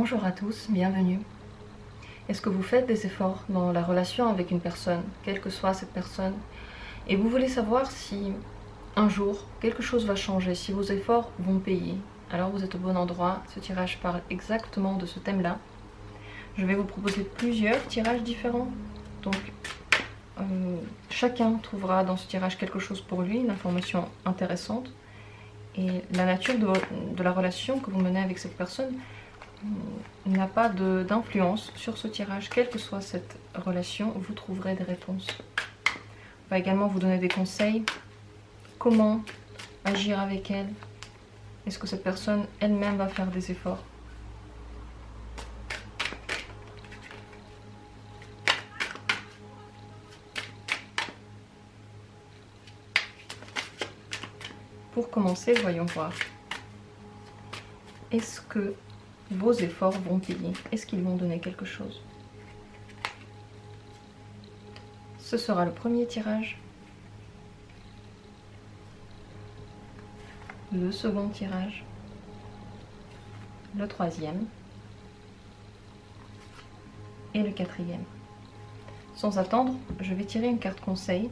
Bonjour à tous, bienvenue. Est-ce que vous faites des efforts dans la relation avec une personne, quelle que soit cette personne, et vous voulez savoir si un jour quelque chose va changer, si vos efforts vont payer? Alors vous êtes au bon endroit, ce tirage parle exactement de ce thème-là. Je vais vous proposer plusieurs tirages différents, donc chacun trouvera dans ce tirage quelque chose pour lui, une information intéressante. Et la nature de la relation que vous menez avec cette personne n'a pas d'influence sur ce tirage. Quelle que soit cette relation, vous trouverez des réponses. On va également vous donner des conseils. Comment agir avec elle? Est-ce que cette personne elle-même va faire des efforts? Pour commencer, voyons voir. Est-ce que vos efforts vont payer? Est-ce qu'ils vont donner quelque chose? Ce sera le premier tirage. Le second tirage. Le troisième. Et le quatrième. Sans attendre, je vais tirer une carte conseil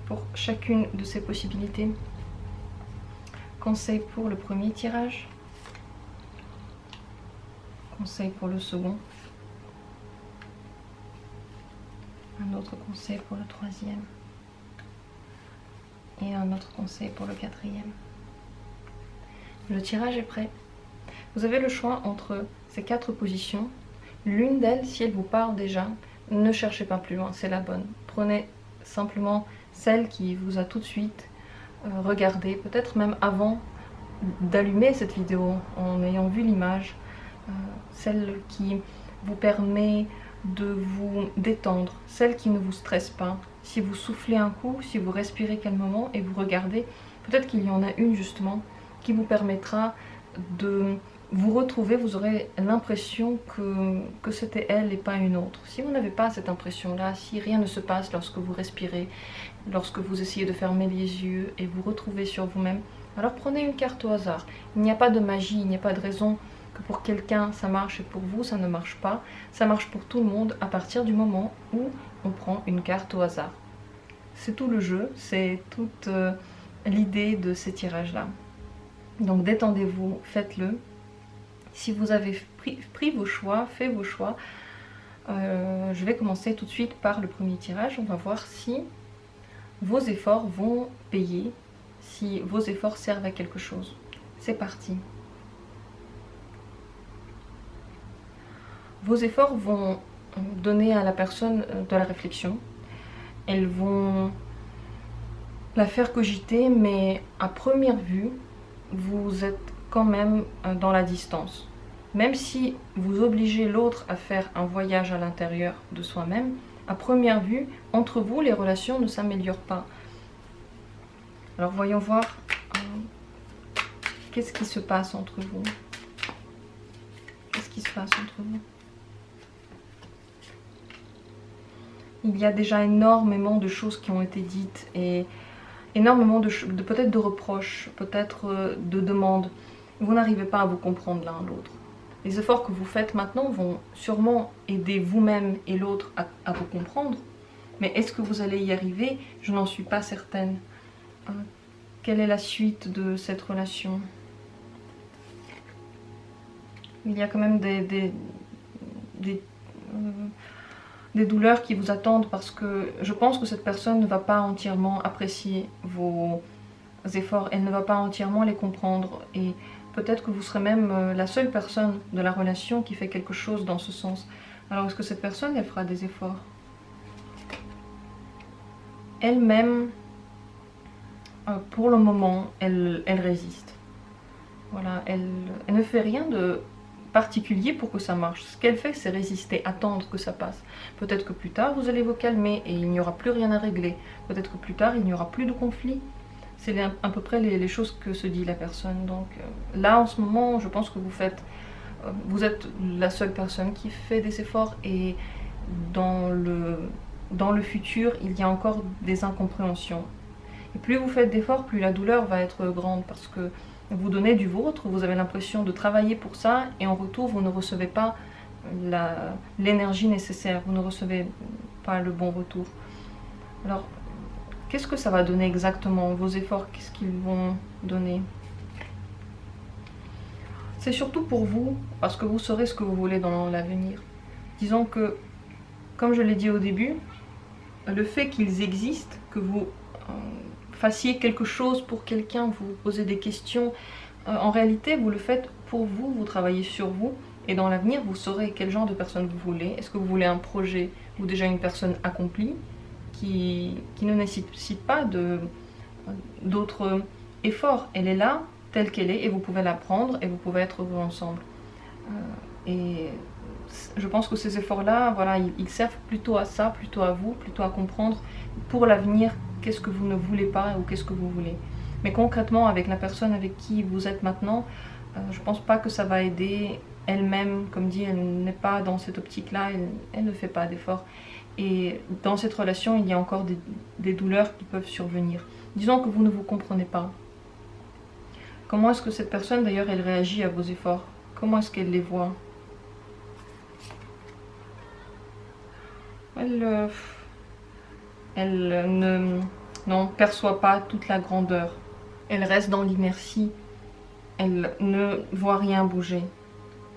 pour chacune de ces possibilités. Conseil pour le premier tirage. Conseil pour le second. Un autre conseil pour le troisième. Et un autre conseil pour le quatrième. Le tirage est prêt. Vous avez le choix entre ces quatre positions. L'une d'elles, si elle vous parle déjà, ne cherchez pas plus loin, c'est la bonne. Prenez simplement celle qui vous a tout de suite regardé, peut-être même avant d'allumer cette vidéo, en ayant vu l'image, celle qui vous permet de vous détendre, celle qui ne vous stresse pas. Si vous soufflez un coup, si vous respirez calmement et vous regardez, peut-être qu'il y en a une justement qui vous permettra de vous retrouver, vous aurez l'impression que c'était elle et pas une autre. Si vous n'avez pas cette impression-là, si rien ne se passe lorsque vous respirez, lorsque vous essayez de fermer les yeux et vous retrouvez sur vous-même, alors prenez une carte au hasard. Il n'y a pas de magie, il n'y a pas de raison que pour quelqu'un ça marche et pour vous ça ne marche pas. Ça marche pour tout le monde à partir du moment où on prend une carte au hasard. C'est tout le jeu, c'est toute l'idée de ces tirages-là. Donc détendez-vous, faites-le. Si vous avez pris vos choix, fait vos choix, je vais commencer tout de suite par le premier tirage. On va voir si vos efforts vont payer, si vos efforts servent à quelque chose. C'est parti. Vos efforts vont donner à la personne de la réflexion. Elles vont la faire cogiter, mais à première vue, vous êtes quand même dans la distance. Même si vous obligez l'autre à faire un voyage à l'intérieur de soi-même, à première vue, entre vous, les relations ne s'améliorent pas. Alors voyons voir qu'est-ce qui se passe entre vous. Qu'est-ce qui se passe entre vous? Il y a déjà énormément de choses qui ont été dites et énormément de peut-être de reproches, peut-être de demandes. Vous n'arrivez pas à vous comprendre l'un l'autre. Les efforts que vous faites maintenant vont sûrement aider vous-même et l'autre à vous comprendre. Mais est-ce que vous allez y arriver? Je n'en suis pas certaine. Quelle est la suite de cette relation? Il y a quand même des douleurs qui vous attendent parce que je pense que cette personne ne va pas entièrement apprécier vos efforts, elle ne va pas entièrement les comprendre et peut-être que vous serez même la seule personne de la relation qui fait quelque chose dans ce sens. Alors est-ce que cette personne, elle fera des efforts? Elle-même, pour le moment, elle résiste. Voilà, elle ne fait rien de particulier pour que ça marche. Ce qu'elle fait, c'est résister, attendre que ça passe. Peut-être que plus tard, vous allez vous calmer et il n'y aura plus rien à régler. Peut-être que plus tard, il n'y aura plus de conflit. C'est à peu près les choses que se dit la personne. Donc là, en ce moment, je pense que vous êtes la seule personne qui fait des efforts et dans le futur, il y a encore des incompréhensions. Et plus vous faites d'efforts, plus la douleur va être grande parce que vous donnez du vôtre, vous avez l'impression de travailler pour ça, et en retour, vous ne recevez pas l'énergie nécessaire, vous ne recevez pas le bon retour. Alors, qu'est-ce que ça va donner exactement, vos efforts, qu'est-ce qu'ils vont donner? C'est surtout pour vous, parce que vous saurez ce que vous voulez dans l'avenir. Disons que, comme je l'ai dit au début, le fait qu'ils existent, que vous fassiez quelque chose pour quelqu'un, vous posez des questions, en réalité vous le faites pour vous, vous travaillez sur vous, et dans l'avenir vous saurez quel genre de personne vous voulez. Est-ce que vous voulez un projet ou déjà une personne accomplie qui ne nécessite pas d'autres efforts? Elle est là, telle qu'elle est, et vous pouvez la prendre et vous pouvez être heureux ensemble. Et je pense que ces efforts-là, voilà, ils servent plutôt à ça, plutôt à vous, plutôt à comprendre pour l'avenir qu'est-ce que vous ne voulez pas ou qu'est-ce que vous voulez. Mais concrètement, avec la personne avec qui vous êtes maintenant, je pense pas que ça va aider. Elle-même, comme dit, elle n'est pas dans cette optique-là, elle ne fait pas d'efforts. Et dans cette relation, il y a encore des douleurs qui peuvent survenir. Disons que vous ne vous comprenez pas. Comment est-ce que cette personne, d'ailleurs, elle réagit à vos efforts? Comment est-ce qu'elle les voit? Elle n'en perçoit pas toute la grandeur. Elle reste dans l'inertie. Elle ne voit rien bouger.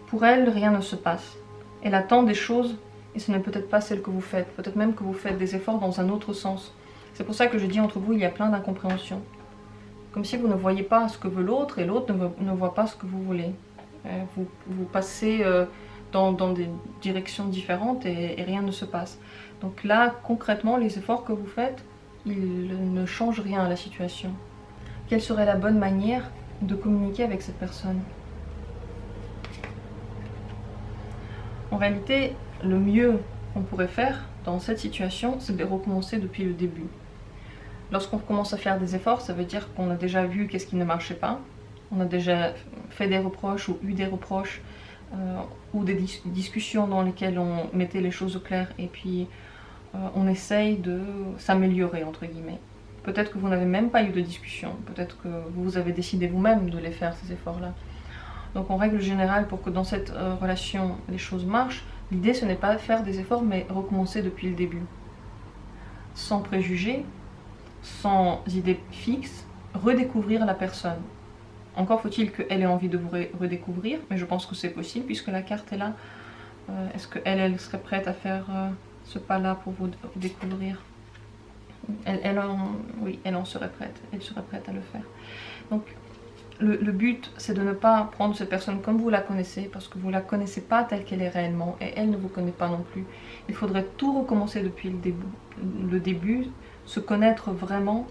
Pour elle, rien ne se passe. Elle attend des choses et ce n'est peut-être pas celle que vous faites. Peut-être même que vous faites des efforts dans un autre sens. C'est pour ça que je dis entre vous, il y a plein d'incompréhensions. Comme si vous ne voyez pas ce que veut l'autre et l'autre ne voit pas ce que vous voulez. Vous passez dans des directions différentes et rien ne se passe. Donc là, concrètement, les efforts que vous faites, ils ne changent rien à la situation. Quelle serait la bonne manière de communiquer avec cette personne? En réalité, le mieux qu'on pourrait faire dans cette situation, c'est de recommencer depuis le début. Lorsqu'on commence à faire des efforts, ça veut dire qu'on a déjà vu qu'est-ce qui ne marchait pas, on a déjà fait des reproches ou eu des reproches, ou des discussions dans lesquelles on mettait les choses au clair et puis on essaye de s'améliorer, entre guillemets. Peut-être que vous n'avez même pas eu de discussion, peut-être que vous avez décidé vous-même de les faire, ces efforts-là. Donc en règle générale, pour que dans cette relation les choses marchent, l'idée ce n'est pas de faire des efforts mais recommencer depuis le début. Sans préjugés, sans idée fixe, redécouvrir la personne. Encore faut-il qu'elle ait envie de vous redécouvrir, mais je pense que c'est possible puisque la carte est là. Est-ce qu'elle serait prête à faire ce pas-là pour vous découvrir? Oui, elle en serait prête. Elle serait prête à le faire. Donc le but, c'est de ne pas prendre cette personne comme vous la connaissez, parce que vous ne la connaissez pas telle qu'elle est réellement, et elle ne vous connaît pas non plus. Il faudrait tout recommencer depuis le début, se connaître vraiment,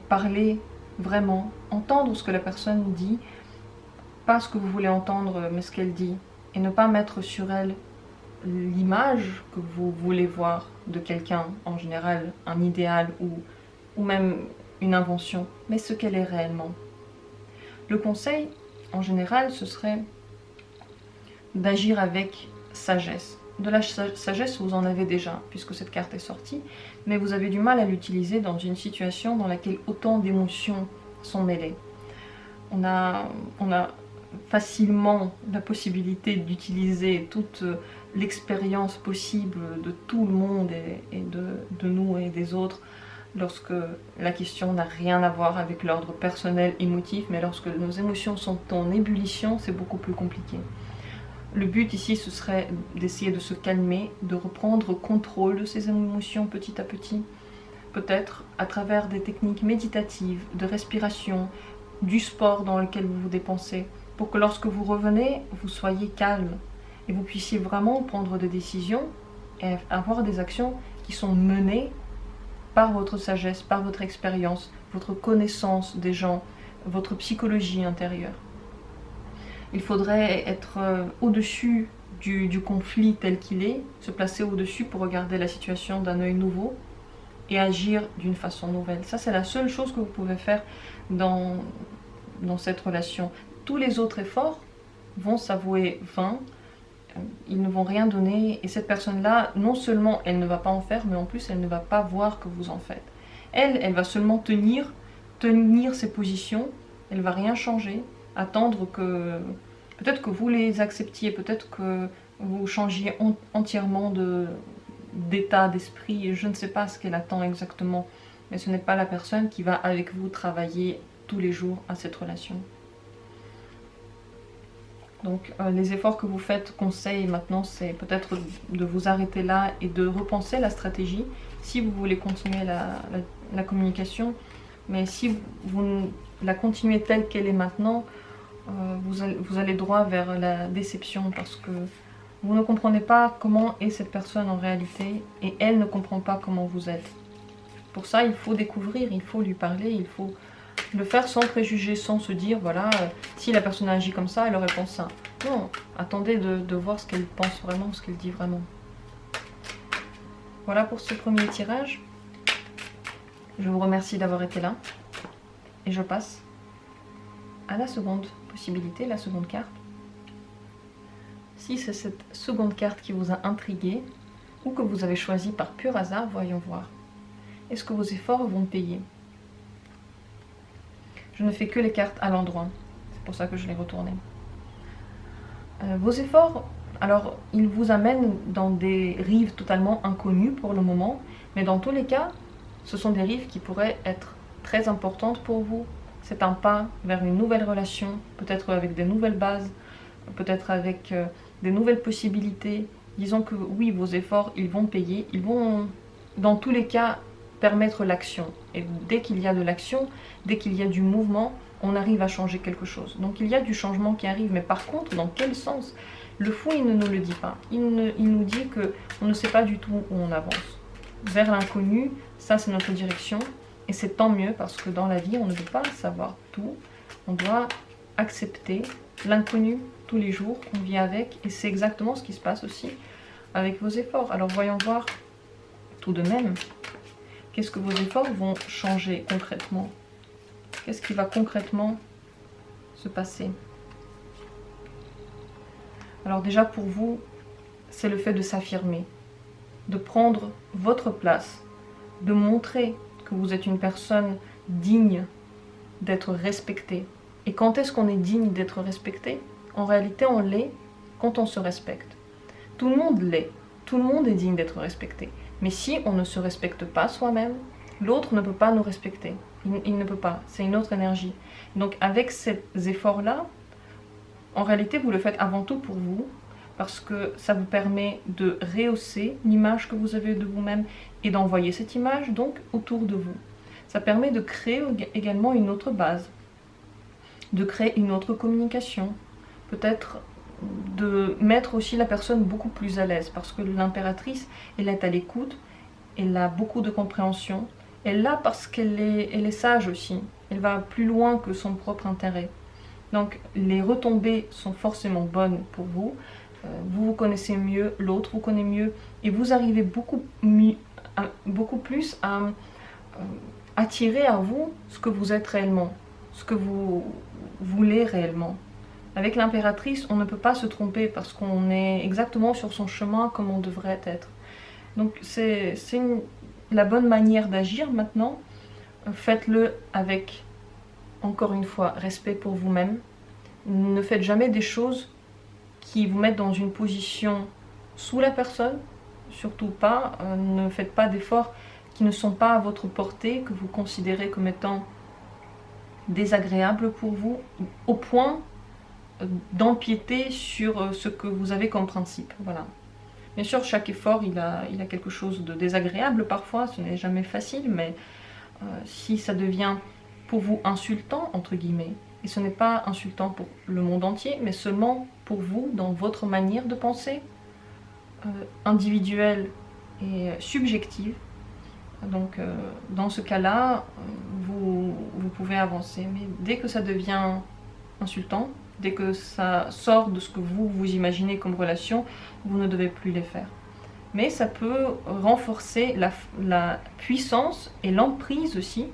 parler vraiment, entendre ce que la personne dit, pas ce que vous voulez entendre, mais ce qu'elle dit, et ne pas mettre sur elle l'image que vous voulez voir de quelqu'un, en général un idéal ou même une invention, mais ce qu'elle est réellement. Le conseil, en général, ce serait d'agir avec sagesse. De la sagesse, vous en avez déjà, puisque cette carte est sortie, mais vous avez du mal à l'utiliser dans une situation dans laquelle autant d'émotions sont mêlées. On a facilement la possibilité d'utiliser toute l'expérience possible de tout le monde et de nous et des autres lorsque la question n'a rien à voir avec l'ordre personnel, émotif, mais lorsque nos émotions sont en ébullition, c'est beaucoup plus compliqué. Le but ici, ce serait d'essayer de se calmer, de reprendre contrôle de ces émotions petit à petit, peut-être à travers des techniques méditatives, de respiration, du sport dans lequel vous vous dépensez, pour que lorsque vous revenez, vous soyez calme et vous puissiez vraiment prendre des décisions et avoir des actions qui sont menées par votre sagesse, par votre expérience, votre connaissance des gens, votre psychologie intérieure. Il faudrait être au-dessus du conflit tel qu'il est, se placer au-dessus pour regarder la situation d'un œil nouveau et agir d'une façon nouvelle. Ça, c'est la seule chose que vous pouvez faire dans cette relation. Tous les autres efforts vont s'avouer vains, ils ne vont rien donner, et cette personne-là, non seulement elle ne va pas en faire, mais en plus elle ne va pas voir que vous en faites. Elle va seulement tenir ses positions Elle va rien changer. Attendre que... Peut-être que vous les acceptiez, peut-être que vous changiez entièrement d'état d'esprit. Je ne sais pas ce qu'elle attend exactement. Mais ce n'est pas la personne qui va avec vous travailler tous les jours à cette relation. Donc les efforts que vous faites, conseil maintenant, c'est peut-être de vous arrêter là et de repenser la stratégie si vous voulez continuer la communication. Mais si vous la continuez telle qu'elle est maintenant, vous allez droit vers la déception parce que vous ne comprenez pas comment est cette personne en réalité et elle ne comprend pas comment vous êtes. Pour ça, il faut découvrir, il faut lui parler, il faut le faire sans préjugés, sans se dire, voilà, si la personne agit comme ça, elle aurait pensé ça. Non, attendez de voir ce qu'elle pense vraiment, ce qu'elle dit vraiment. Voilà pour ce premier tirage. Je vous remercie d'avoir été là. Et je passe à la seconde possibilité, la seconde carte. Si c'est cette seconde carte qui vous a intrigué, ou que vous avez choisi par pur hasard, voyons voir. Est-ce que vos efforts vont payer? Je ne fais que les cartes à l'endroit. C'est pour ça que je les retournais. Vos efforts, alors, ils vous amènent dans des rives totalement inconnues pour le moment. Mais dans tous les cas, ce sont des rives qui pourraient être très importantes pour vous. C'est un pas vers une nouvelle relation, peut-être avec des nouvelles bases, peut-être avec des nouvelles possibilités. Disons que oui, vos efforts, ils vont payer. Ils vont, dans tous les cas, permettre l'action. Et dès qu'il y a de l'action, dès qu'il y a du mouvement, on arrive à changer quelque chose. Donc il y a du changement qui arrive, mais par contre, dans quel sens? Le fou, il ne nous le dit pas. Il nous dit qu'on ne sait pas du tout où on avance. Vers l'inconnu, ça c'est notre direction. Et c'est tant mieux parce que dans la vie, on ne peut pas savoir tout. On doit accepter l'inconnu tous les jours, on vit avec. Et c'est exactement ce qui se passe aussi avec vos efforts. Alors voyons voir tout de même. Qu'est-ce que vos efforts vont changer concrètement? Qu'est-ce qui va concrètement se passer? Alors déjà pour vous, c'est le fait de s'affirmer, de prendre votre place, de montrer que vous êtes une personne digne d'être respectée. Et quand est-ce qu'on est digne d'être respecté? En réalité, on l'est quand on se respecte. Tout le monde l'est, tout le monde est digne d'être respecté. Mais si on ne se respecte pas soi-même, l'autre ne peut pas nous respecter. Il ne peut pas, c'est une autre énergie. Donc avec ces efforts-là, en réalité, vous le faites avant tout pour vous, parce que ça vous permet de rehausser l'image que vous avez de vous-même et d'envoyer cette image donc autour de vous. Ça permet de créer également une autre base, de créer une autre communication, peut-être de mettre aussi la personne beaucoup plus à l'aise, parce que l'impératrice, elle est à l'écoute, elle a beaucoup de compréhension, elle l'a parce qu'elle est sage aussi, elle va plus loin que son propre intérêt. Donc les retombées sont forcément bonnes pour vous, vous vous connaissez mieux, l'autre vous connaît mieux, et vous arrivez beaucoup plus à attirer à vous ce que vous êtes réellement, ce que vous voulez réellement. Avec l'impératrice, on ne peut pas se tromper parce qu'on est exactement sur son chemin comme on devrait être. Donc c'est la bonne manière d'agir maintenant. Faites-le avec, encore une fois, respect pour vous-même. Ne faites jamais des choses qui vous mettent dans une position sous la personne. Surtout pas. Ne faites pas d'efforts qui ne sont pas à votre portée, que vous considérez comme étant désagréables pour vous, au point d'empiéter sur ce que vous avez comme principe. Voilà. Bien sûr, chaque effort, il a quelque chose de désagréable parfois, ce n'est jamais facile, mais si ça devient pour vous insultant, entre guillemets, et ce n'est pas insultant pour le monde entier, mais seulement pour vous, dans votre manière de penser, individuelle et subjective, donc dans ce cas-là, vous pouvez avancer. Mais dès que ça devient insultant, dès que ça sort de ce que vous imaginez comme relation, vous ne devez plus les faire. Mais ça peut renforcer la puissance et l'emprise aussi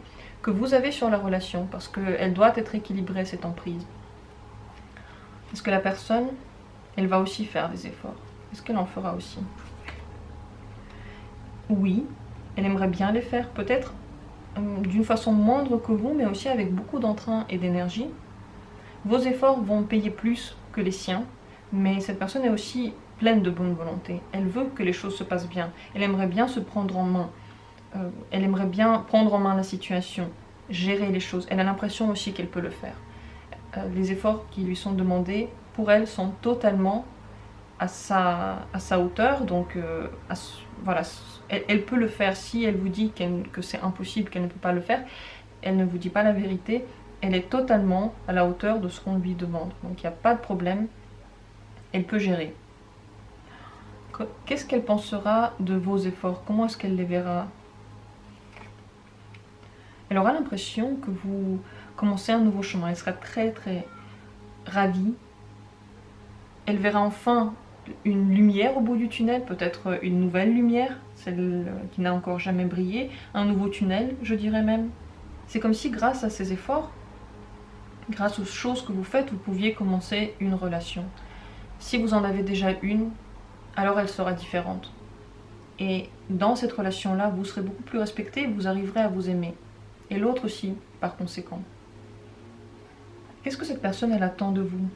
que vous avez sur la relation, parce qu'elle doit être équilibrée, cette emprise. Est-ce que la personne, elle va aussi faire des efforts? Est-ce qu'elle en fera aussi? Oui, elle aimerait bien les faire, peut-être d'une façon moindre que vous, mais aussi avec beaucoup d'entrain et d'énergie. Vos efforts vont payer plus que les siens, mais cette personne est aussi pleine de bonne volonté. Elle veut que les choses se passent bien. Elle aimerait bien se prendre en main. Elle aimerait bien prendre en main la situation, gérer les choses. Elle a l'impression aussi qu'elle peut le faire. Les efforts qui lui sont demandés, pour elle, sont totalement à sa hauteur. Donc, voilà, elle peut le faire. Si elle vous dit que c'est impossible, qu'elle ne peut pas le faire, elle ne vous dit pas la vérité. Elle est totalement à la hauteur de ce qu'on lui demande. Donc, il n'y a pas de problème. Elle peut gérer. Qu'est-ce qu'elle pensera de vos efforts? Comment est-ce qu'elle les verra? Elle aura l'impression que vous commencez un nouveau chemin. Elle sera très très ravie. Elle verra enfin une lumière au bout du tunnel, peut-être une nouvelle lumière, celle qui n'a encore jamais brillé, un nouveau tunnel, je dirais même. C'est comme si grâce à ces efforts, grâce aux choses que vous faites, vous pouviez commencer une relation. Si vous en avez déjà une, alors elle sera différente. Et dans cette relation-là, vous serez beaucoup plus respecté et vous arriverez à vous aimer. Et l'autre aussi, par conséquent. Qu'est-ce que cette personne, elle attend de vous?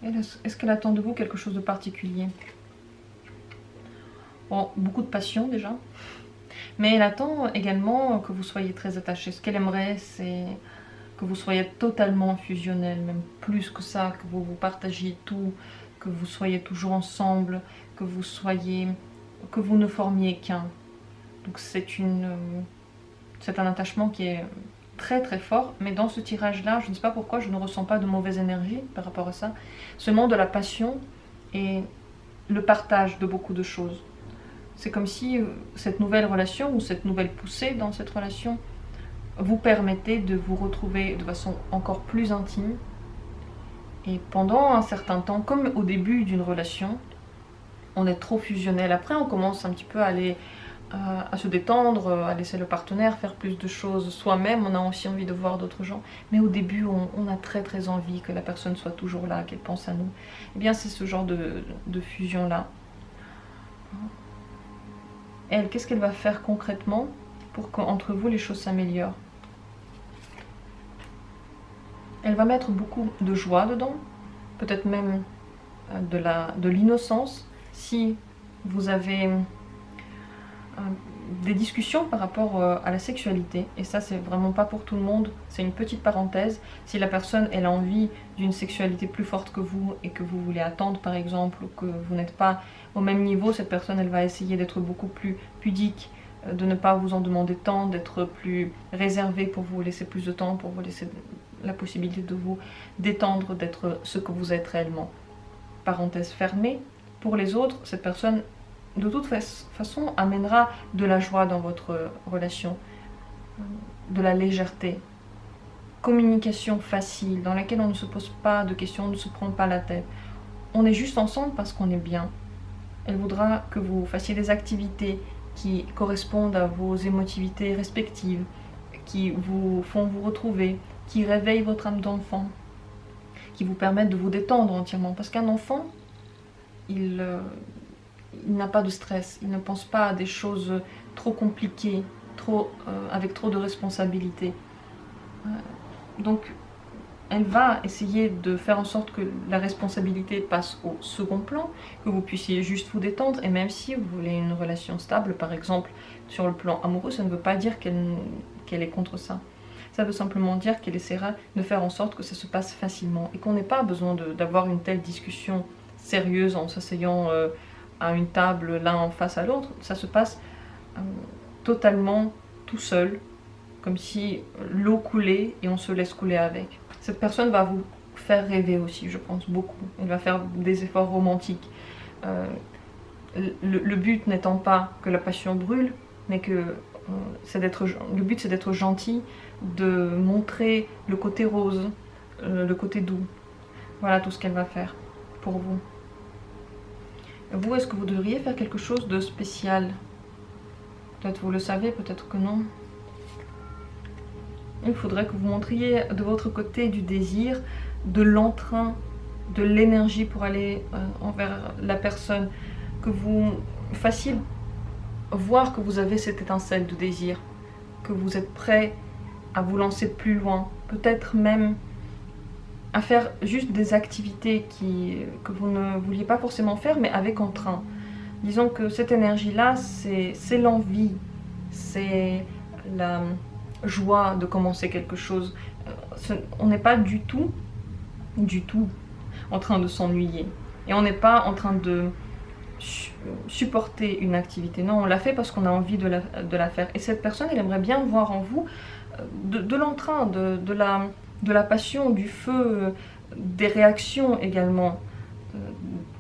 Est-ce qu'elle attend de vous quelque chose de particulier? Bon, beaucoup de passion déjà. Mais elle attend également que vous soyez très attachés. Ce qu'elle aimerait, c'est que vous soyez totalement fusionnel, même plus que ça, que vous partagiez tout, que vous soyez toujours ensemble, que vous ne formiez qu'un. Donc c'est un attachement qui est très très fort, mais dans ce tirage-là, je ne sais pas pourquoi, je ne ressens pas de mauvaise énergie par rapport à ça. Seulement de la passion et le partage de beaucoup de choses. C'est comme si cette nouvelle relation ou cette nouvelle poussée dans cette relation vous permettait de vous retrouver de façon encore plus intime. Et pendant un certain temps, comme au début d'une relation, on est trop fusionnel. Après, on commence un petit peu à se détendre, à laisser le partenaire faire plus de choses soi-même. On a aussi envie de voir d'autres gens. Mais au début, on a très très envie que la personne soit toujours là, qu'elle pense à nous. Eh bien, c'est ce genre de fusion-là. Elle, qu'est-ce qu'elle va faire concrètement pour qu'entre vous, les choses s'améliorent? Elle va mettre beaucoup de joie dedans, peut-être même de l'innocence. Si vous avez des discussions par rapport à la sexualité, et ça c'est vraiment pas pour tout le monde, c'est une petite parenthèse. Si la personne elle a envie d'une sexualité plus forte que vous et que vous voulez attendre par exemple, ou que vous n'êtes pas au même niveau, cette personne elle va essayer d'être beaucoup plus pudique, de ne pas vous en demander tant, d'être plus réservée pour vous laisser plus de temps, pour vous laisser la possibilité de vous détendre, d'être ce que vous êtes réellement. Parenthèse fermée. Pour les autres, cette personne de toute façon amènera de la joie dans votre relation, de la légèreté, communication facile, dans laquelle on ne se pose pas de questions, on ne se prend pas la tête. On est juste ensemble parce qu'on est bien. Elle voudra que vous fassiez des activités qui correspondent à vos émotivités respectives, qui vous font vous retrouver, qui réveillent votre âme d'enfant, qui vous permettent de vous détendre entièrement. Parce qu'un enfant, il n'a pas de stress, il ne pense pas à des choses trop compliquées, avec trop de responsabilités. Donc, elle va essayer de faire en sorte que la responsabilité passe au second plan, que vous puissiez juste vous détendre. Et même si vous voulez une relation stable, par exemple, sur le plan amoureux, ça ne veut pas dire qu'elle est contre ça. Ça veut simplement dire qu'elle essaiera de faire en sorte que ça se passe facilement et qu'on n'ait pas besoin d'avoir une telle discussion sérieuse en s'asseyant à une table l'un en face à l'autre. Ça se passe totalement tout seul, comme si l'eau coulait et on se laisse couler avec. Cette personne va vous faire rêver aussi, je pense, beaucoup. Elle va faire des efforts romantiques. Le but n'étant pas que la passion brûle, mais que le but c'est d'être gentil, de montrer le côté rose, le côté doux. Voilà tout ce qu'elle va faire pour vous. Vous, est-ce que vous devriez faire quelque chose de spécial? Peut-être vous le savez, peut-être que non. Il faudrait que vous montriez de votre côté du désir, de l'entrain, de l'énergie pour aller envers la personne, que vous fassiez voir que vous avez cette étincelle de désir, que vous êtes prêt à vous lancer plus loin, peut-être même à faire juste des activités que vous ne vouliez pas forcément faire, mais avec entrain. Disons que cette énergie-là, c'est l'envie, c'est la joie de commencer quelque chose. On n'est pas du tout en train de s'ennuyer. Et on n'est pas en train de supporter une activité. Non, on l'a fait parce qu'on a envie de la faire. Et cette personne, elle aimerait bien voir en vous de l'entrain, de la passion, du feu, des réactions également,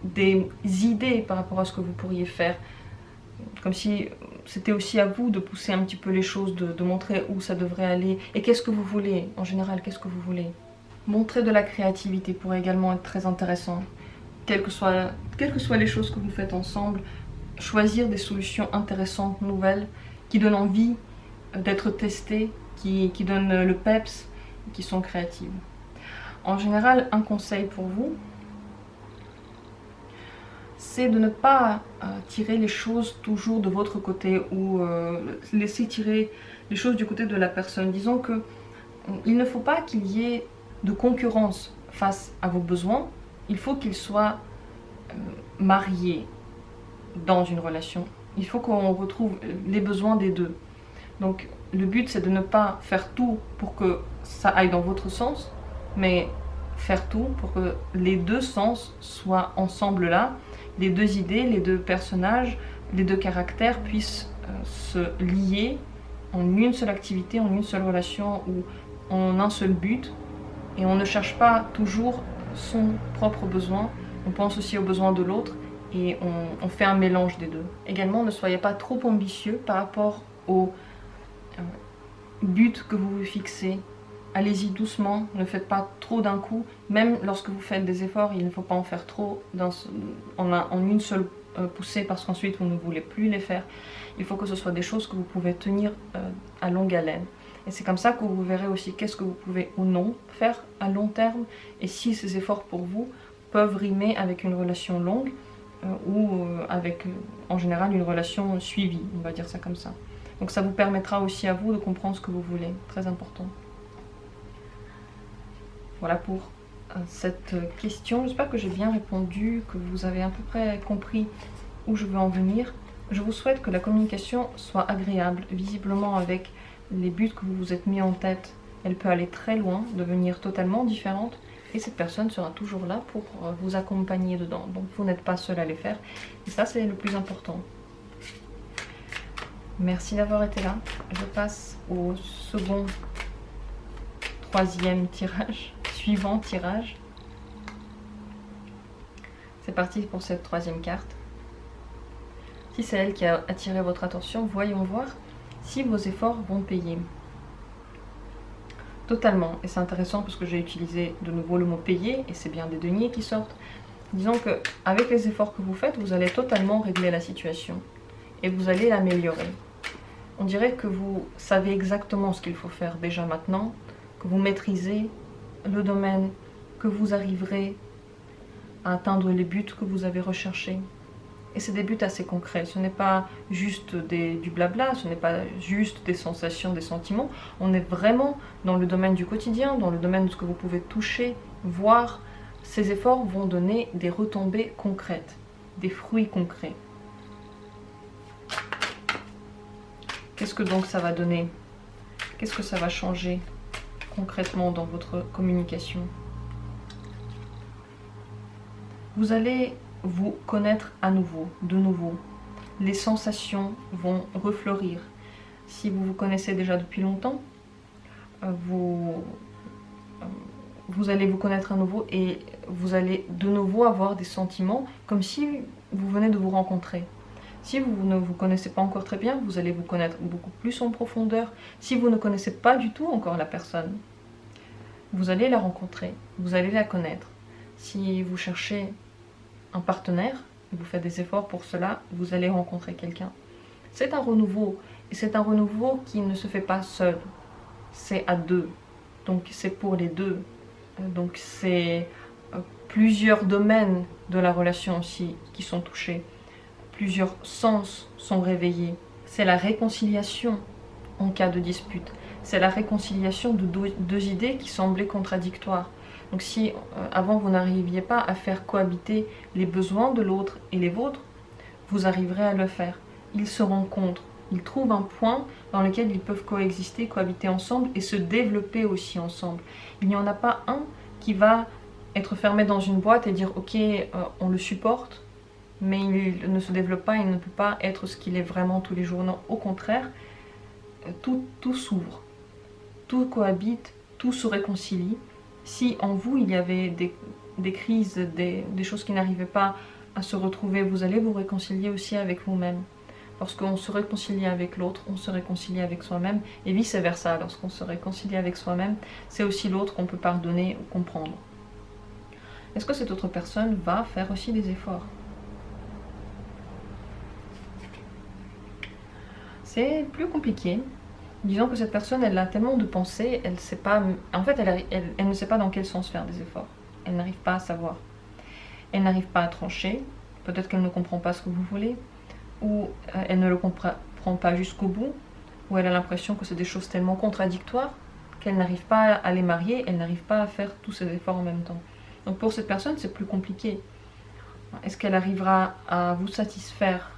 des idées par rapport à ce que vous pourriez faire. Comme si c'était aussi à vous de pousser un petit peu les choses, de montrer où ça devrait aller. Et qu'est-ce que vous voulez, en général, qu'est-ce que vous voulez? Montrer de la créativité pourrait également être très intéressant. Quelles que soient les choses que vous faites ensemble, choisir des solutions intéressantes, nouvelles, qui donnent envie d'être testées, qui donnent le peps, qui sont créatives. En général, un conseil pour vous, c'est de ne pas tirer les choses toujours de votre côté ou laisser tirer les choses du côté de la personne. Disons que il ne faut pas qu'il y ait de concurrence face à vos besoins. Il faut qu'ils soient mariés dans une relation. Il faut qu'on retrouve les besoins des deux. Donc le but, c'est de ne pas faire tout pour que ça aille dans votre sens, mais faire tout pour que les deux sens soient ensemble là, les deux idées, les deux personnages, les deux caractères puissent se lier en une seule activité, en une seule relation ou en un seul but. Et on ne cherche pas toujours son propre besoin, on pense aussi aux besoins de l'autre et on fait un mélange des deux. Également, ne soyez pas trop ambitieux par rapport au but que vous vous fixez. Allez-y doucement, ne faites pas trop d'un coup. Même lorsque vous faites des efforts, il ne faut pas en faire trop en une seule poussée parce qu'ensuite vous ne voulez plus les faire. Il faut que ce soit des choses que vous pouvez tenir à longue haleine. Et c'est comme ça que vous verrez aussi qu'est-ce que vous pouvez ou non faire à long terme et si ces efforts pour vous peuvent rimer avec une relation longue ou avec en général une relation suivie, on va dire ça comme ça. Donc ça vous permettra aussi à vous de comprendre ce que vous voulez, très important. Voilà pour cette question. J'espère que j'ai bien répondu, que vous avez à peu près compris où je veux en venir. Je vous souhaite que la communication soit agréable. Visiblement, avec les buts que vous vous êtes mis en tête, elle peut aller très loin, devenir totalement différente. Et cette personne sera toujours là pour vous accompagner dedans. Donc vous n'êtes pas seul à les faire. Et ça, c'est le plus important. Merci d'avoir été là. Je passe au troisième tirage. Suivant tirage. C'est parti pour cette troisième carte. Si c'est elle qui a attiré votre attention, voyons voir si vos efforts vont payer. Totalement. Et c'est intéressant parce que j'ai utilisé de nouveau le mot payer et c'est bien des deniers qui sortent. Disons que avec les efforts que vous faites, vous allez totalement régler la situation et vous allez l'améliorer. On dirait que vous savez exactement ce qu'il faut faire déjà maintenant, que vous maîtrisez le domaine, que vous arriverez à atteindre les buts que vous avez recherchés. Et c'est des buts assez concrets, ce n'est pas juste du blabla, ce n'est pas juste des sensations, des sentiments. On est vraiment dans le domaine du quotidien, dans le domaine de ce que vous pouvez toucher, voir. Ces efforts vont donner des retombées concrètes, des fruits concrets. Qu'est-ce que donc ça va donner? Qu'est-ce que ça va changer concrètement dans votre communication? Vous allez vous connaître à nouveau, de nouveau. Les sensations vont refleurir. Si vous vous connaissez déjà depuis longtemps, vous allez vous connaître à nouveau et vous allez de nouveau avoir des sentiments comme si vous venez de vous rencontrer. Si vous ne vous connaissez pas encore très bien, vous allez vous connaître beaucoup plus en profondeur. Si vous ne connaissez pas du tout encore la personne, vous allez la rencontrer, vous allez la connaître. Si vous cherchez un partenaire, vous faites des efforts pour cela, vous allez rencontrer quelqu'un. C'est un renouveau, et c'est un renouveau qui ne se fait pas seul, c'est à deux. Donc c'est pour les deux. Donc c'est plusieurs domaines de la relation aussi qui sont touchés. Plusieurs sens sont réveillés. C'est la réconciliation en cas de dispute. C'est la réconciliation de deux idées qui semblaient contradictoires. Donc si avant vous n'arriviez pas à faire cohabiter les besoins de l'autre et les vôtres, vous arriverez à le faire. Ils se rencontrent, ils trouvent un point dans lequel ils peuvent coexister, cohabiter ensemble et se développer aussi ensemble. Il n'y en a pas un qui va être fermé dans une boîte et dire ok, on le supporte, mais il ne se développe pas, il ne peut pas être ce qu'il est vraiment tous les jours. Non, au contraire, tout s'ouvre, tout cohabite, tout se réconcilie. Si en vous il y avait des crises, des choses qui n'arrivaient pas à se retrouver, vous allez vous réconcilier aussi avec vous-même. Lorsqu'on se réconcilie avec l'autre, on se réconcilie avec soi-même, et vice-versa, lorsqu'on se réconcilie avec soi-même, c'est aussi l'autre qu'on peut pardonner ou comprendre. Est-ce que cette autre personne va faire aussi des efforts? C'est plus compliqué. Disons que cette personne, elle a tellement de pensées, elle sait pas, en fait, elle ne sait pas dans quel sens faire des efforts. Elle n'arrive pas à savoir. Elle n'arrive pas à trancher. Peut-être qu'elle ne comprend pas ce que vous voulez, ou elle ne le comprend pas jusqu'au bout, ou elle a l'impression que c'est des choses tellement contradictoires qu'elle n'arrive pas à les marier, elle n'arrive pas à faire tous ces efforts en même temps. Donc pour cette personne, c'est plus compliqué. Est-ce qu'elle arrivera à vous satisfaire?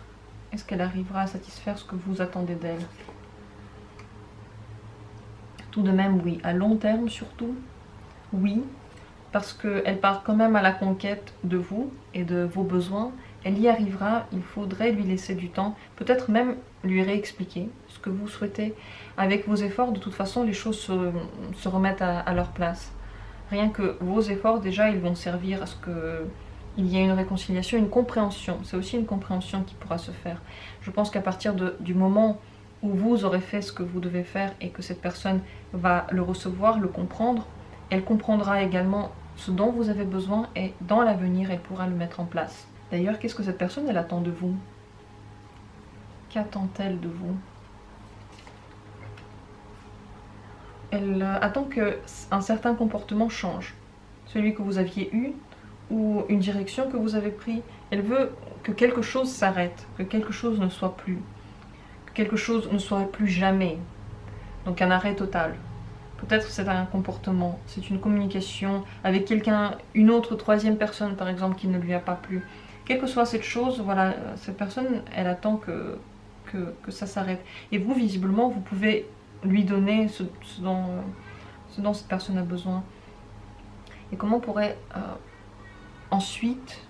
Est-ce qu'elle arrivera à satisfaire ce que vous attendez d'elle? Tout de même, oui. À long terme, surtout, oui. Parce qu'elle part quand même à la conquête de vous et de vos besoins. Elle y arrivera, il faudrait lui laisser du temps. Peut-être même lui réexpliquer ce que vous souhaitez. Avec vos efforts, de toute façon, les choses se remettent à leur place. Rien que vos efforts, déjà, ils vont servir à ce qu'il y ait une réconciliation, une compréhension. C'est aussi une compréhension qui pourra se faire. Je pense qu'à partir du moment où vous aurez fait ce que vous devez faire et que cette personne va le recevoir, le comprendre, elle comprendra également ce dont vous avez besoin et dans l'avenir, elle pourra le mettre en place. D'ailleurs, qu'est-ce que cette personne, elle attend de vous? Qu'attend-elle de vous? Elle attend qu'un certain comportement change. Celui que vous aviez eu ou une direction que vous avez prise. Elle veut que quelque chose s'arrête, que quelque chose ne soit plus. Que quelque chose ne soit plus jamais. Donc un arrêt total. Peut-être c'est un comportement, c'est une communication avec quelqu'un, une autre troisième personne par exemple qui ne lui a pas plu. Quelle que soit cette chose, voilà, cette personne, elle attend que ça s'arrête. Et vous, visiblement, vous pouvez lui donner ce dont cette personne a besoin. Et comment pourrait ensuite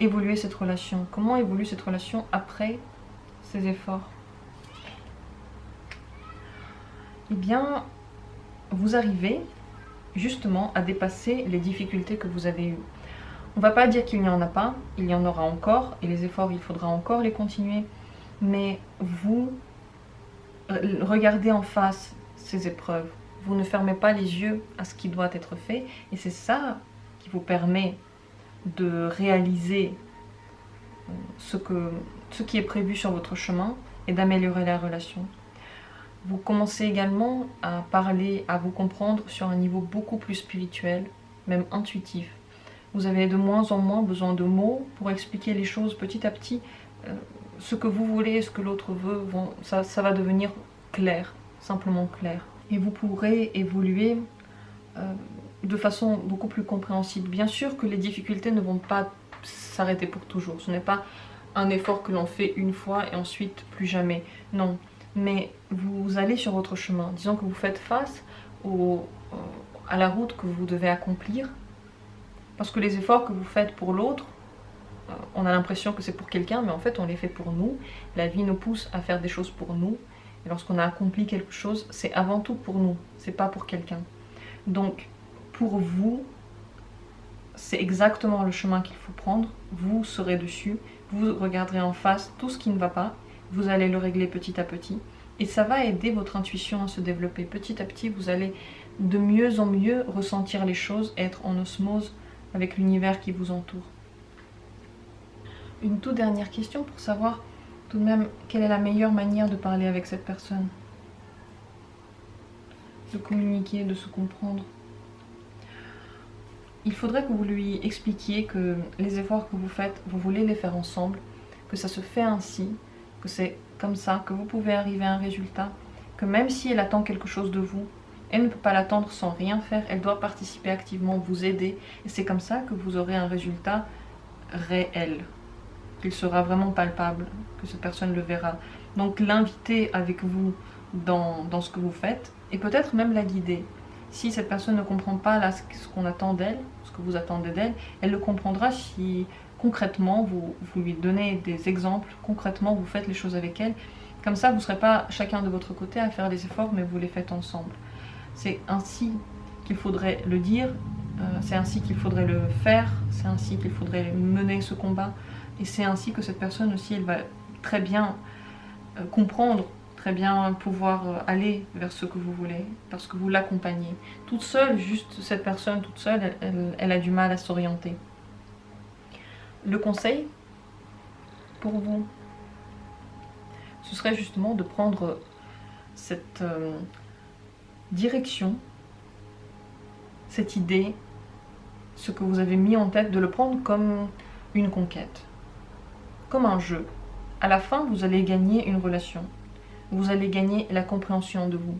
évoluer cette relation? Comment évolue cette relation après ces efforts? Eh bien, vous arrivez justement à dépasser les difficultés que vous avez eues. On ne va pas dire qu'il n'y en a pas, il y en aura encore, et les efforts, il faudra encore les continuer, mais vous regardez en face ces épreuves. Vous ne fermez pas les yeux à ce qui doit être fait, et c'est ça qui vous permet de réaliser ce qui est prévu sur votre chemin et d'améliorer la relation. Vous commencez également à parler, à vous comprendre sur un niveau beaucoup plus spirituel, même intuitif. Vous avez de moins en moins besoin de mots pour expliquer les choses petit à petit. Ce que vous voulez, ce que l'autre veut, ça va devenir clair, simplement clair. Et vous pourrez évoluer de façon beaucoup plus compréhensible. Bien sûr que les difficultés ne vont pas s'arrêter pour toujours. Ce n'est pas un effort que l'on fait une fois et ensuite plus jamais. Non. Mais vous allez sur votre chemin. Disons que vous faites face à la route que vous devez accomplir. Parce que les efforts que vous faites pour l'autre, on a l'impression que c'est pour quelqu'un, mais en fait on les fait pour nous. La vie nous pousse à faire des choses pour nous. Et lorsqu'on a accompli quelque chose, c'est avant tout pour nous. C'est pas pour quelqu'un. Donc, pour vous, c'est exactement le chemin qu'il faut prendre. Vous serez dessus. Vous regarderez en face tout ce qui ne va pas. Vous allez le régler petit à petit. Et ça va aider votre intuition à se développer. Petit à petit, vous allez de mieux en mieux ressentir les choses, être en osmose avec l'univers qui vous entoure. Une toute dernière question pour savoir tout de même quelle est la meilleure manière de parler avec cette personne. De communiquer, de se comprendre. Il faudrait que vous lui expliquiez que les efforts que vous faites, vous voulez les faire ensemble, que ça se fait ainsi, que c'est comme ça, que vous pouvez arriver à un résultat, que même si elle attend quelque chose de vous, elle ne peut pas l'attendre sans rien faire, elle doit participer activement, vous aider, et c'est comme ça que vous aurez un résultat réel, qu'il sera vraiment palpable, que cette personne le verra. Donc l'inviter avec vous dans ce que vous faites, et peut-être même la guider. Si cette personne ne comprend pas là ce qu'on attend d'elle, ce que vous attendez d'elle, elle le comprendra si concrètement vous lui donnez des exemples, concrètement vous faites les choses avec elle. Comme ça, vous ne serez pas chacun de votre côté à faire des efforts, mais vous les faites ensemble. C'est ainsi qu'il faudrait le dire, c'est ainsi qu'il faudrait le faire, c'est ainsi qu'il faudrait mener ce combat. Et c'est ainsi que cette personne aussi, elle va très bien comprendre, très bien pouvoir aller vers ce que vous voulez, parce que vous l'accompagnez. Toute seule, juste cette personne toute seule, elle a du mal à s'orienter. Le conseil pour vous, ce serait justement de prendre cette direction, cette idée, ce que vous avez mis en tête, de le prendre comme une conquête, comme un jeu. À la fin, vous allez gagner une relation, vous allez gagner la compréhension de vous,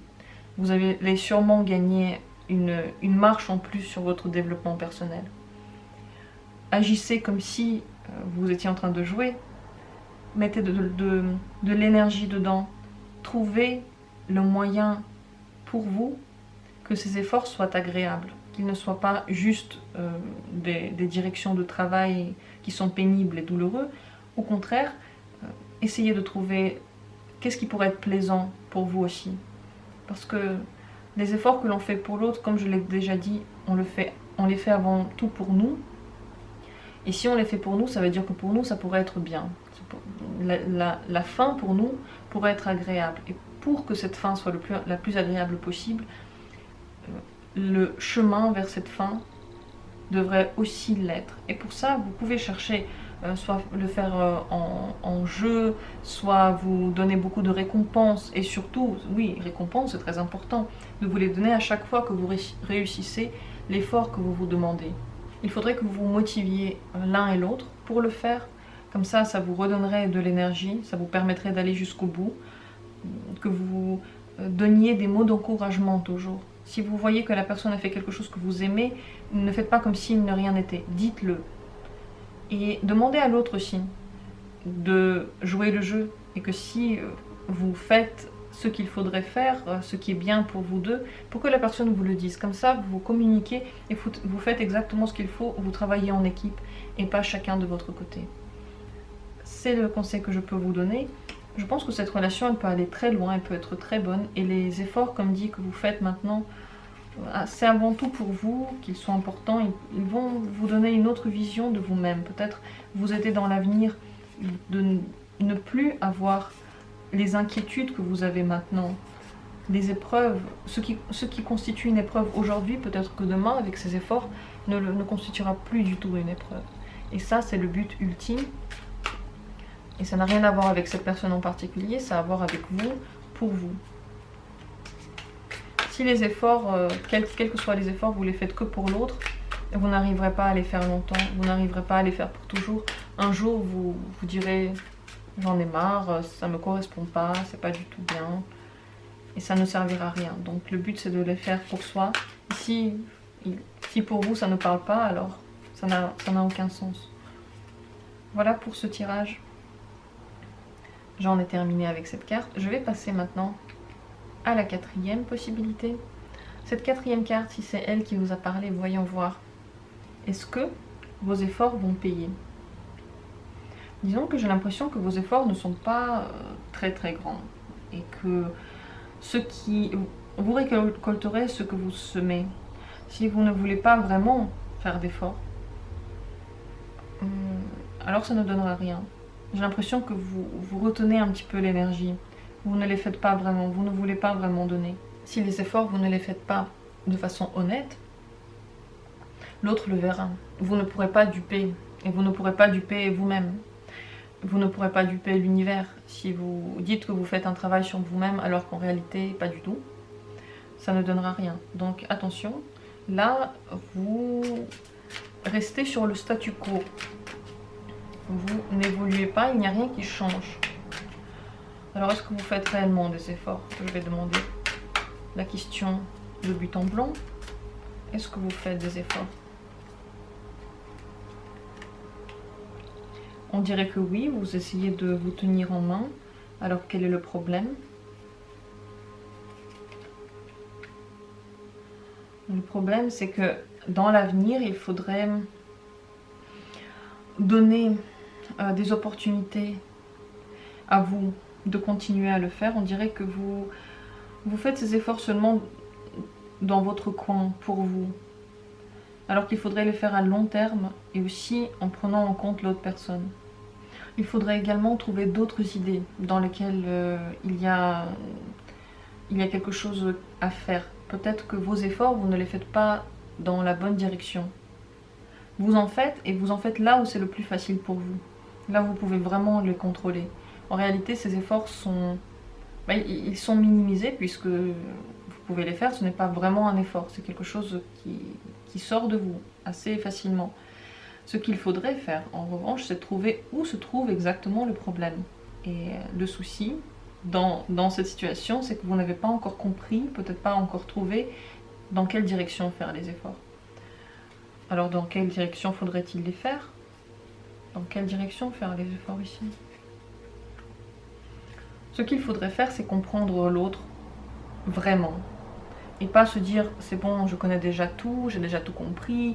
vous allez sûrement gagner une marche en plus sur votre développement personnel. Agissez comme si vous étiez en train de jouer, mettez de l'énergie dedans, trouvez le moyen pour vous que ces efforts soient agréables, qu'ils ne soient pas juste des directions de travail qui sont pénibles et douloureux. Au contraire, essayez de trouver qu'est-ce qui pourrait être plaisant pour vous aussi. Parce que les efforts que l'on fait pour l'autre, comme je l'ai déjà dit, on les fait avant tout pour nous. Et si on les fait pour nous, ça veut dire que pour nous, ça pourrait être bien. La fin pour nous pourrait être agréable. Et pour que cette fin soit la plus agréable possible, le chemin vers cette fin devrait aussi l'être. Et pour ça, vous pouvez chercher, soit le faire en jeu, soit vous donner beaucoup de récompenses. Et surtout, oui, récompenses, c'est très important, de vous les donner à chaque fois que vous réussissez l'effort que vous vous demandez. Il faudrait que vous vous motiviez l'un et l'autre pour le faire. Comme ça vous redonnerait de l'énergie, ça vous permettrait d'aller jusqu'au bout, que vous donniez des mots d'encouragement toujours. Si vous voyez que la personne a fait quelque chose que vous aimez, ne faites pas comme s'il ne rien n'était, dites-le. Et demandez à l'autre aussi de jouer le jeu, et que si vous faites ce qu'il faudrait faire, ce qui est bien pour vous deux, pour que la personne vous le dise. Comme ça, vous communiquez et vous faites exactement ce qu'il faut, vous travaillez en équipe et pas chacun de votre côté. C'est le conseil que je peux vous donner. Je pense que cette relation, elle peut aller très loin, elle peut être très bonne. Et les efforts, comme dit, que vous faites maintenant, c'est avant tout pour vous qu'ils sont importants. Ils vont vous donner une autre vision de vous-même. Peut-être vous aider dans l'avenir de ne plus avoir les inquiétudes que vous avez maintenant. Les épreuves, ce qui constitue une épreuve aujourd'hui, peut-être que demain, avec ces efforts, ne constituera plus du tout une épreuve. Et ça, c'est le but ultime. Et ça n'a rien à voir avec cette personne en particulier, ça a à voir avec vous, pour vous. Si les efforts, quels que soient les efforts, vous les faites que pour l'autre, vous n'arriverez pas à les faire longtemps, vous n'arriverez pas à les faire pour toujours. Un jour, vous direz, j'en ai marre, ça ne me correspond pas, c'est pas du tout bien, et ça ne servira à rien. Donc le but, c'est de les faire pour soi. Si pour vous, ça ne parle pas, alors ça n'a aucun sens. Voilà pour ce tirage. J'en ai terminé avec cette carte. Je vais passer maintenant à la quatrième possibilité. Cette quatrième carte, si c'est elle qui vous a parlé, voyons voir. Est-ce que vos efforts vont payer? Disons que j'ai l'impression que vos efforts ne sont pas très très grands. Et que vous récolterez ce que vous semez. Si vous ne voulez pas vraiment faire d'efforts, alors ça ne donnera rien. J'ai l'impression que vous retenez un petit peu l'énergie. Vous ne les faites pas vraiment, vous ne voulez pas vraiment donner. Si les efforts, vous ne les faites pas de façon honnête, l'autre le verra. Vous ne pourrez pas duper, et vous ne pourrez pas duper vous-même. Vous ne pourrez pas duper l'univers. Si vous dites que vous faites un travail sur vous-même, alors qu'en réalité, pas du tout, ça ne donnera rien. Donc attention, là, vous restez sur le statu quo. Vous n'évoluez pas, il n'y a rien qui change. Alors, est-ce que vous faites réellement des efforts? Je vais demander la question de but en blanc. Est-ce que vous faites des efforts? On dirait que oui, vous essayez de vous tenir en main. Alors, quel est le problème? Le problème, c'est que dans l'avenir, il faudrait donner des opportunités à vous de continuer à le faire. On dirait que vous faites ces efforts seulement dans votre coin, pour vous. Alors qu'il faudrait les faire à long terme et aussi en prenant en compte l'autre personne. Il faudrait également trouver d'autres idées dans lesquelles il y a quelque chose à faire. Peut-être que vos efforts, vous ne les faites pas dans la bonne direction. Vous en faites, et vous en faites là où c'est le plus facile pour vous. Là où vous pouvez vraiment les contrôler. En réalité, ces efforts sont, ils sont minimisés puisque vous pouvez les faire. Ce n'est pas vraiment un effort, c'est quelque chose qui sort de vous assez facilement. Ce qu'il faudrait faire, en revanche, c'est trouver où se trouve exactement le problème. Et le souci dans cette situation, c'est que vous n'avez pas encore compris, peut-être pas encore trouvé dans quelle direction faire les efforts. Alors dans quelle direction faudrait-il les faire? Dans quelle direction faire les efforts ici? Ce qu'il faudrait faire, c'est comprendre l'autre vraiment. Et pas se dire, c'est bon, je connais déjà tout, j'ai déjà tout compris,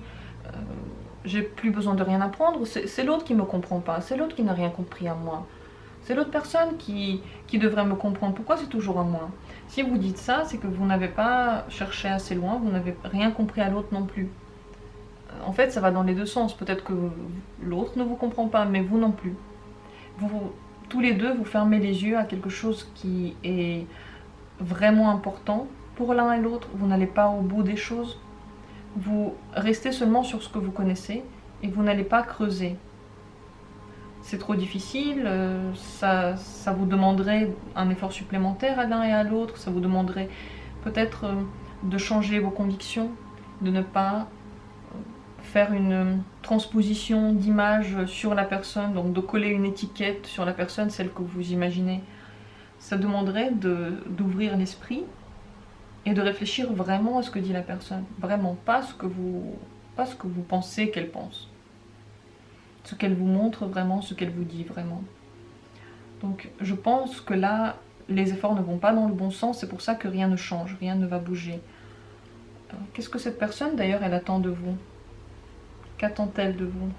j'ai plus besoin de rien apprendre, c'est l'autre qui me comprend pas, c'est l'autre qui n'a rien compris à moi. C'est l'autre personne qui devrait me comprendre. Pourquoi c'est toujours à moi? Si vous dites ça, c'est que vous n'avez pas cherché assez loin, vous n'avez rien compris à l'autre non plus. En fait, ça va dans les deux sens. Peut-être que l'autre ne vous comprend pas, mais vous non plus. Tous les deux, vous fermez les yeux à quelque chose qui est vraiment important pour l'un et l'autre. Vous n'allez pas au bout des choses. Vous restez seulement sur ce que vous connaissez et vous n'allez pas creuser. C'est trop difficile, ça vous demanderait un effort supplémentaire à l'un et à l'autre, ça vous demanderait peut-être de changer vos convictions, de ne pas faire une transposition d'image sur la personne, donc de coller une étiquette sur la personne, celle que vous imaginez. Ça demanderait d'ouvrir l'esprit et de réfléchir vraiment à ce que dit la personne, vraiment, pas ce que vous pensez qu'elle pense. Ce qu'elle vous montre vraiment, ce qu'elle vous dit vraiment. Donc je pense que là, les efforts ne vont pas dans le bon sens, c'est pour ça que rien ne change, rien ne va bouger. Qu'est-ce que cette personne d'ailleurs, elle attend de vous? Qu'attend-elle de vous?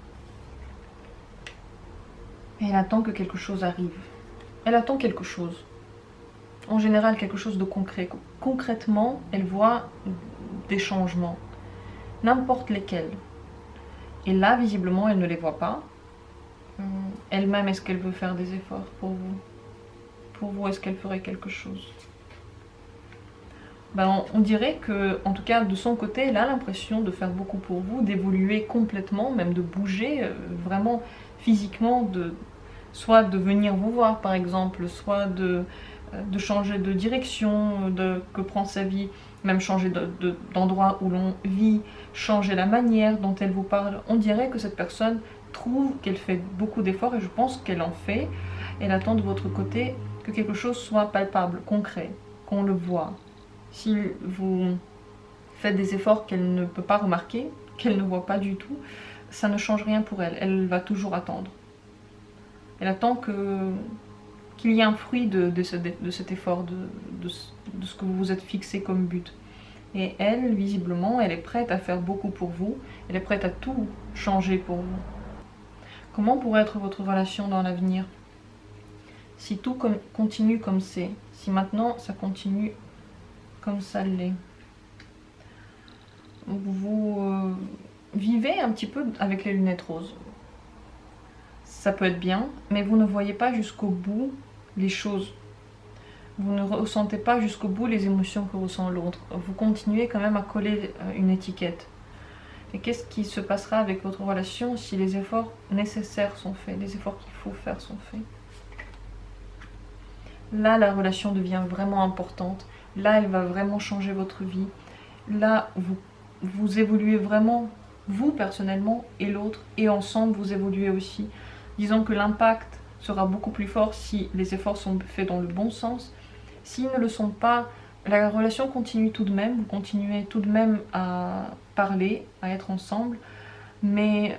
Elle attend que quelque chose arrive. Elle attend quelque chose. En général, quelque chose de concret. Concrètement, elle voit des changements. N'importe lesquels. Et là, visiblement, elle ne les voit pas. Elle-même, est-ce qu'elle veut faire des efforts pour vous? Pour vous, est-ce qu'elle ferait quelque chose? On dirait que, en tout cas, de son côté, elle a l'impression de faire beaucoup pour vous, d'évoluer complètement, même de bouger vraiment physiquement, soit de venir vous voir, par exemple, soit de changer de direction, que prend sa vie, même changer d'endroit où l'on vit, changer la manière dont elle vous parle. On dirait que cette personne trouve qu'elle fait beaucoup d'efforts et je pense qu'elle en fait. Elle attend de votre côté que quelque chose soit palpable, concret, qu'on le voit. Si vous faites des efforts qu'elle ne peut pas remarquer, qu'elle ne voit pas du tout, ça ne change rien pour elle. Elle va toujours attendre. Elle attend qu'il y ait un fruit de cet effort, de ce que vous vous êtes fixé comme but. Et elle, visiblement, elle est prête à faire beaucoup pour vous. Elle est prête à tout changer pour vous. Comment pourrait être votre relation dans l'avenir? Si tout continue comme c'est, si maintenant ça continue comme ça l'est. Vous vivez un petit peu avec les lunettes roses. Ça peut être bien, mais vous ne voyez pas jusqu'au bout les choses. Vous ne ressentez pas jusqu'au bout les émotions que ressent l'autre. Vous continuez quand même à coller une étiquette. Et qu'est-ce qui se passera avec votre relation si les efforts nécessaires sont faits, les efforts qu'il faut faire sont faits? Là, la relation devient vraiment importante. Là, elle va vraiment changer votre vie. Là, vous évoluez vraiment, vous personnellement et l'autre, et ensemble, vous évoluez aussi. Disons que l'impact sera beaucoup plus fort si les efforts sont faits dans le bon sens. S'ils ne le sont pas, la relation continue tout de même, vous continuez tout de même à parler, à être ensemble, mais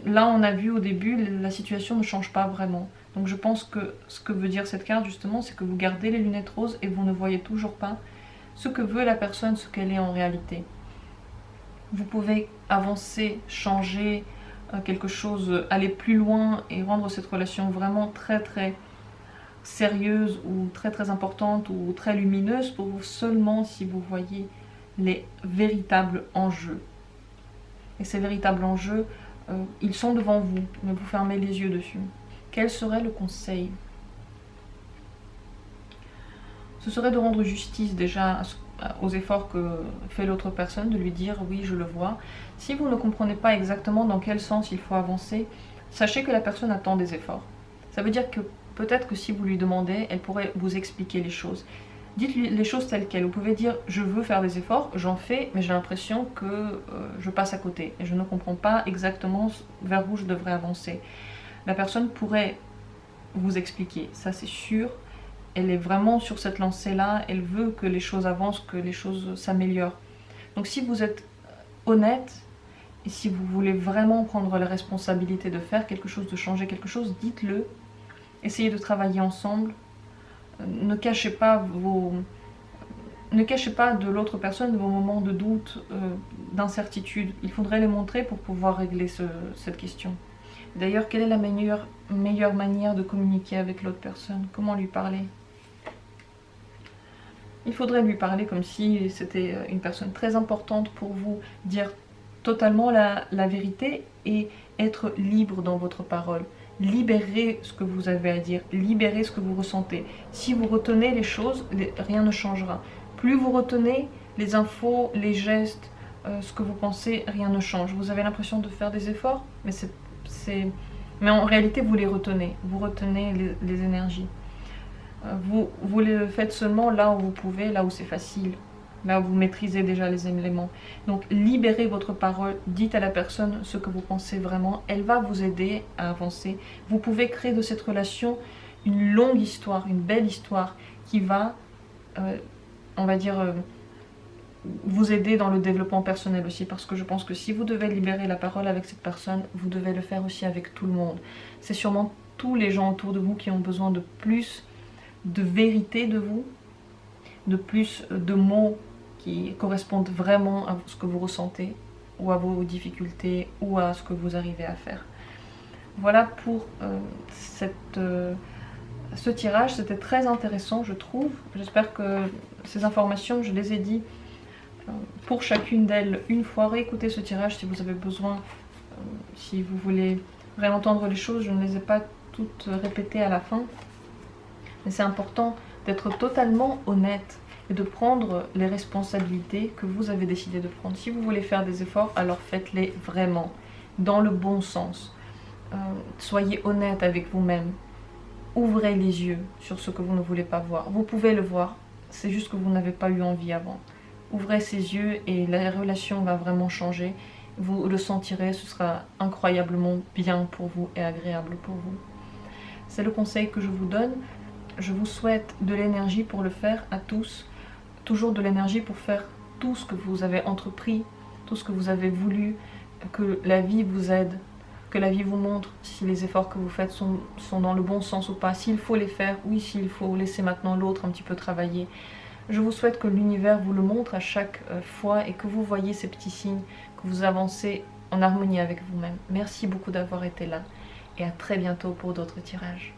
là on a vu au début, la situation ne change pas vraiment. Donc je pense que ce que veut dire cette carte justement, c'est que vous gardez les lunettes roses et vous ne voyez toujours pas ce que veut la personne, ce qu'elle est en réalité. Vous pouvez avancer, changer quelque chose, aller plus loin et rendre cette relation vraiment très très sérieuse ou très importante ou très lumineuse pour vous, seulement si vous voyez les véritables enjeux. Et ces véritables enjeux, ils sont devant vous, mais vous fermez les yeux dessus. Quel serait le conseil? Ce serait de rendre justice déjà aux efforts que fait l'autre personne, de lui dire oui, je le vois. Si vous ne comprenez pas exactement dans quel sens il faut avancer, sachez que la personne attend des efforts. Ça veut dire que peut-être que si vous lui demandez, elle pourrait vous expliquer les choses. Dites-lui les choses telles quelles. Vous pouvez dire je veux faire des efforts, j'en fais, mais j'ai l'impression que je passe à côté et je ne comprends pas exactement vers où je devrais avancer. La personne pourrait vous expliquer, ça c'est sûr. Elle est vraiment sur cette lancée-là, elle veut que les choses avancent, que les choses s'améliorent. Donc si vous êtes honnête, et si vous voulez vraiment prendre la responsabilité de faire quelque chose, de changer quelque chose, dites-le. Essayez de travailler ensemble. Ne cachez pas de l'autre personne vos moments de doute, d'incertitude. Il faudrait les montrer pour pouvoir régler cette question. D'ailleurs, quelle est la meilleure manière de communiquer avec l'autre personne? Comment lui parler? Il faudrait lui parler comme si c'était une personne très importante pour vous, dire totalement la vérité et être libre dans votre parole. Libérez ce que vous avez à dire, libérez ce que vous ressentez. Si vous retenez les choses, rien ne changera. Plus vous retenez les infos, les gestes, ce que vous pensez, rien ne change. Vous avez l'impression de faire des efforts, mais en réalité vous les retenez. Vous retenez les énergies. Vous le faites seulement là où vous pouvez, là où c'est facile, là où vous maîtrisez déjà les éléments. Donc libérez votre parole, dites à la personne ce que vous pensez vraiment, elle va vous aider à avancer. Vous pouvez créer de cette relation une longue histoire, une belle histoire qui va, on va dire, vous aider dans le développement personnel aussi, parce que je pense que si vous devez libérer la parole avec cette personne, vous devez le faire aussi avec tout le monde. C'est sûrement tous les gens autour de vous qui ont besoin de plus de vérité de vous, de plus de mots qui correspondent vraiment à ce que vous ressentez, ou à vos difficultés, ou à ce que vous arrivez à faire. Voilà pour ce tirage, c'était très intéressant je trouve. J'espère que ces informations, je les ai dit pour chacune d'elles une fois. Réécoutez ce tirage si vous avez besoin, si vous voulez réentendre les choses, je ne les ai pas toutes répétées à la fin. Mais c'est important d'être totalement honnête et de prendre les responsabilités que vous avez décidé de prendre. Si vous voulez faire des efforts, alors faites-les vraiment, dans le bon sens. Soyez honnête avec vous-même. Ouvrez les yeux sur ce que vous ne voulez pas voir. Vous pouvez le voir, c'est juste que vous n'avez pas eu envie avant. Ouvrez ces yeux et la relation va vraiment changer. Vous le sentirez, ce sera incroyablement bien pour vous et agréable pour vous. C'est le conseil que je vous donne. Je vous souhaite de l'énergie pour le faire à tous. Toujours de l'énergie pour faire tout ce que vous avez entrepris, tout ce que vous avez voulu, que la vie vous aide, que la vie vous montre si les efforts que vous faites sont dans le bon sens ou pas. S'il faut les faire, oui, s'il faut laisser maintenant l'autre un petit peu travailler. Je vous souhaite que l'univers vous le montre à chaque fois et que vous voyez ces petits signes, que vous avancez en harmonie avec vous-même. Merci beaucoup d'avoir été là et à très bientôt pour d'autres tirages.